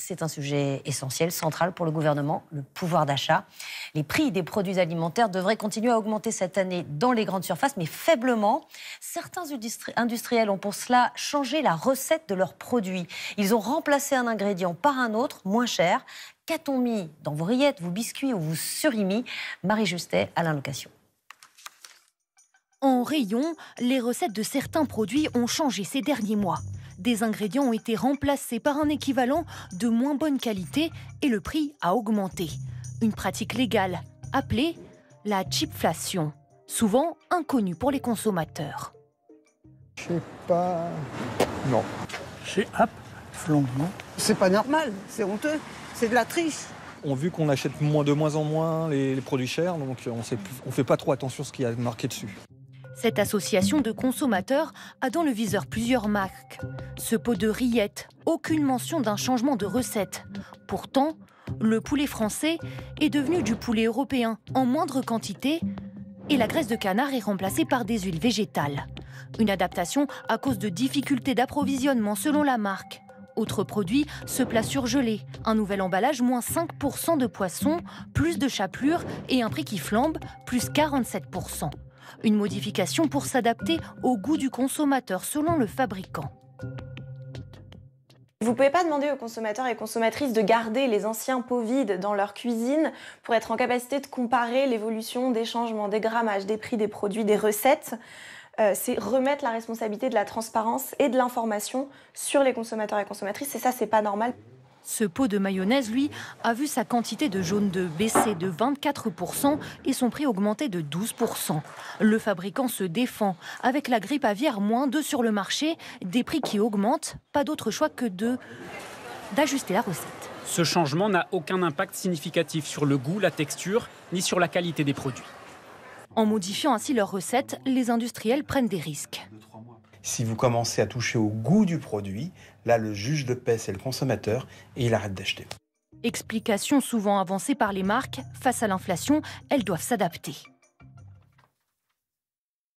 c'est un sujet essentiel, central pour le gouvernement, le pouvoir d'achat. Les prix des produits alimentaires devraient continuer à augmenter cette année dans les grandes surfaces, mais faiblement. Certains industriels ont pour cela changé la recette de leurs produits. Ils ont remplacé un ingrédient par un autre, moins cher. Qu'a-t-on mis dans vos rillettes, vos biscuits ou vos surimi? Marie Justet, Alain Location. En rayon, les recettes de certains produits ont changé ces derniers mois. Des ingrédients ont été remplacés par un équivalent de moins bonne qualité et le prix a augmenté. Une pratique légale appelée la cheapflation, souvent inconnue pour les consommateurs. Je sais pas. Non. Chez App, flambement. C'est pas normal, c'est honteux, c'est de la triche. On a vu qu'on achète de moins en moins les produits chers, donc on ne fait pas trop attention à ce qu'il y a marqué dessus. Cette association de consommateurs a dans le viseur plusieurs marques. Ce pot de rillettes, aucune mention d'un changement de recette. Pourtant, le poulet français est devenu du poulet européen en moindre quantité et la graisse de canard est remplacée par des huiles végétales. Une adaptation à cause de difficultés d'approvisionnement selon la marque. Autre produit, ce plat surgelé. Un nouvel emballage, moins 5% de poisson, plus de chapelure et un prix qui flambe, plus 47%. Une modification pour s'adapter au goût du consommateur selon le fabricant. Vous ne pouvez pas demander aux consommateurs et consommatrices de garder les anciens pots vides dans leur cuisine pour être en capacité de comparer l'évolution des changements, des grammages, des prix des produits, des recettes. C'est remettre la responsabilité de la transparence et de l'information sur les consommateurs et consommatrices. Et ça, c'est pas normal. Ce pot de mayonnaise, lui, a vu sa quantité de jaune d'œuf baisser de 24% et son prix augmenter de 12%. Le fabricant se défend. Avec la grippe aviaire -2 sur le marché, des prix qui augmentent, pas d'autre choix que d'ajuster la recette. Ce changement n'a aucun impact significatif sur le goût, la texture, ni sur la qualité des produits. En modifiant ainsi leurs recettes, les industriels prennent des risques. Si vous commencez à toucher au goût du produit, là, le juge de paix, c'est le consommateur et il arrête d'acheter. Explication souvent avancée par les marques, face à l'inflation, elles doivent s'adapter.